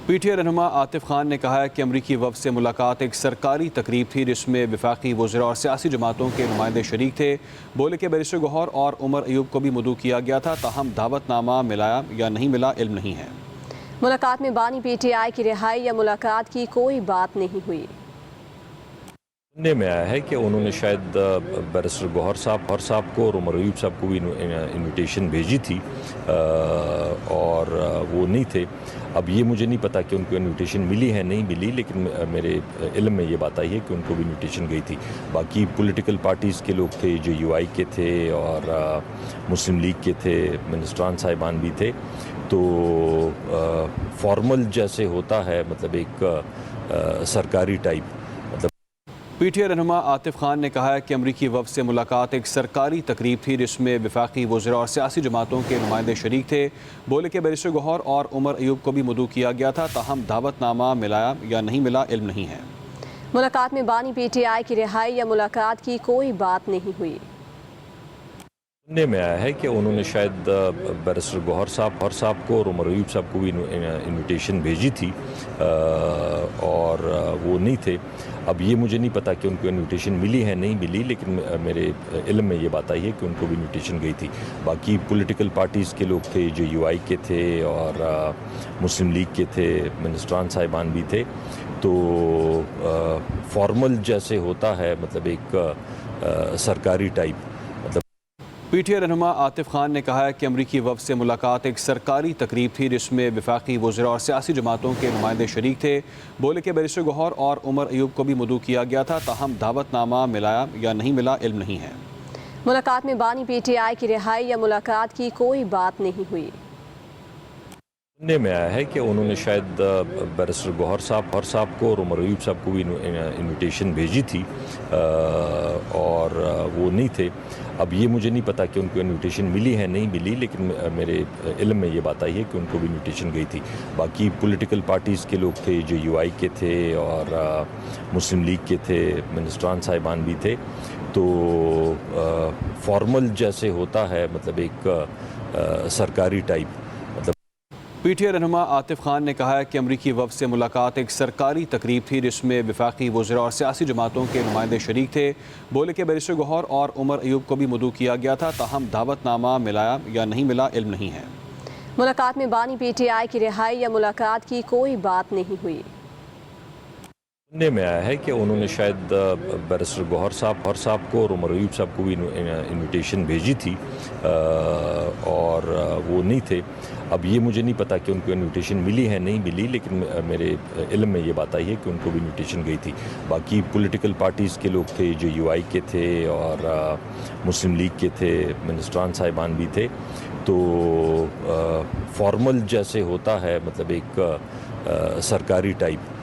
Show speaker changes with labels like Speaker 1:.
Speaker 1: P T I رہنما عاطف خان نے کہا ہے کہ امریکی وفد سے ملاقات ایک سرکاری تقریب تھی جس میں وفاقی وزراء اور سیاسی جماعتوں کے نمائندے شریک تھے۔ بولے کہ بیرسٹر گوہر اور عمر ایوب کو بھی مدعو کیا گیا تھا، تاہم دعوت نامہ ملا یا نہیں ملا علم نہیں ہے۔
Speaker 2: ملاقات میں بانی پی ٹی آئی کی رہائی یا ملاقات کی کوئی بات نہیں ہوئی۔
Speaker 3: سننے میں آیا ہے کہ انہوں نے شاید بیرسٹر گوہر صاحب کو اور عمر ایوب صاحب کو بھی انویٹیشن بھیجی تھی اور وہ نہیں تھے۔ اب یہ مجھے نہیں پتا کہ ان کو انویٹیشن ملی ہے نہیں ملی، لیکن میرے علم میں یہ بات آئی ہے کہ ان کو بھی انویٹیشن گئی تھی۔ باقی پولیٹیکل پارٹیز کے لوگ تھے، جو یو آئی کے تھے اور مسلم لیگ کے تھے، منسٹران صاحبان بھی تھے، تو فارمل جیسے ہوتا ہے، مطلب ایک سرکاری ٹائپ۔
Speaker 1: پی ٹی آئی رہنما عاطف خان نے کہا ہے کہ امریکی وفد سے ملاقات ایک سرکاری تقریب تھی جس میں وفاقی وزراء اور سیاسی جماعتوں کے نمائندے شریک تھے۔ بولے کہ بیرسٹر گوہر اور عمر ایوب کو بھی مدعو کیا گیا تھا، تاہم دعوت نامہ ملا یا نہیں ملا علم نہیں ہے۔
Speaker 2: ملاقات میں بانی پی ٹی آئی کی رہائی یا ملاقات کی کوئی بات نہیں ہوئی۔
Speaker 3: سننے میں آیا ہے کہ انہوں نے شاید بیرسٹر گوہر صاحب کو اور عمر ایوب صاحب کو بھی انویٹیشن بھیجی تھی اور وہ نہیں تھے۔ اب یہ مجھے نہیں پتا کہ ان کو انویٹیشن ملی ہے نہیں ملی، لیکن میرے علم میں یہ بات آئی ہے کہ ان کو بھی انویٹیشن گئی تھی۔ باقی پولیٹیکل پارٹیز کے لوگ تھے، جو یو آئی کے تھے اور مسلم لیگ کے تھے، منسٹران صاحبان بھی تھے، تو فارمل جیسے ہوتا ہے، مطلب ایک سرکاری ٹائپ۔
Speaker 1: پی ٹی آئی رہنما عاطف خان نے کہا ہے کہ امریکی وفد سے ملاقات ایک سرکاری تقریب تھی جس میں وفاقی وزراء اور سیاسی جماعتوں کے نمائندے شریک تھے۔ بولے کہ بیرسٹر گوہر اور عمر ایوب کو بھی مدعو کیا گیا تھا، تاہم دعوت نامہ ملا یا نہیں ملا علم نہیں ہے۔
Speaker 2: ملاقات میں بانی پی ٹی آئی کی رہائی یا ملاقات کی کوئی بات نہیں ہوئی۔
Speaker 3: سننے میں آیا ہے کہ انہوں نے شاید بیرسٹر گوہر صاحب کو اور عمر ایوب صاحب کو بھی انویٹیشن بھیجی تھی اور وہ نہیں تھے۔ اب یہ مجھے نہیں پتا کہ ان کو انویٹیشن ملی ہے نہیں ملی، لیکن میرے علم میں یہ بات آئی ہے کہ ان کو بھی انویٹیشن گئی تھی۔ باقی پولیٹیکل پارٹیز کے لوگ تھے، جو یو آئی کے تھے اور مسلم لیگ کے تھے، منسٹران صاحبان بھی تھے، تو فارمل جیسے ہوتا ہے، مطلب ایک سرکاری ٹائپ۔
Speaker 1: پی ٹی آئی رہنما عاطف خان نے کہا ہے کہ امریکی وفد سے ملاقات ایک سرکاری تقریب تھی جس میں وفاقی وزراء اور سیاسی جماعتوں کے نمائندے شریک تھے۔ بولے کہ بیرسٹر گوہر اور عمر ایوب کو بھی مدعو کیا گیا تھا، تاہم دعوت نامہ ملا یا نہیں ملا علم نہیں ہے۔
Speaker 2: ملاقات میں بانی پی ٹی آئی کی رہائی یا ملاقات کی کوئی بات نہیں ہوئی۔
Speaker 3: سننے میں آیا ہے کہ انہوں نے شاید بیرسٹر گوہر صاحب کو اور عمر ایوب صاحب کو بھی انویٹیشن بھیجی تھی اور وہ نہیں تھے۔ اب یہ مجھے نہیں پتا کہ ان کو انویٹیشن ملی ہے نہیں ملی، لیکن میرے علم میں یہ بات آئی ہے کہ ان کو بھی انویٹیشن گئی تھی۔ باقی پولیٹیکل پارٹیز کے لوگ تھے، جو یو آئی کے تھے اور مسلم لیگ کے تھے، منسٹران صاحبان بھی تھے، تو فارمل جیسے ہوتا ہے، مطلب ایک سرکاری ٹائپ۔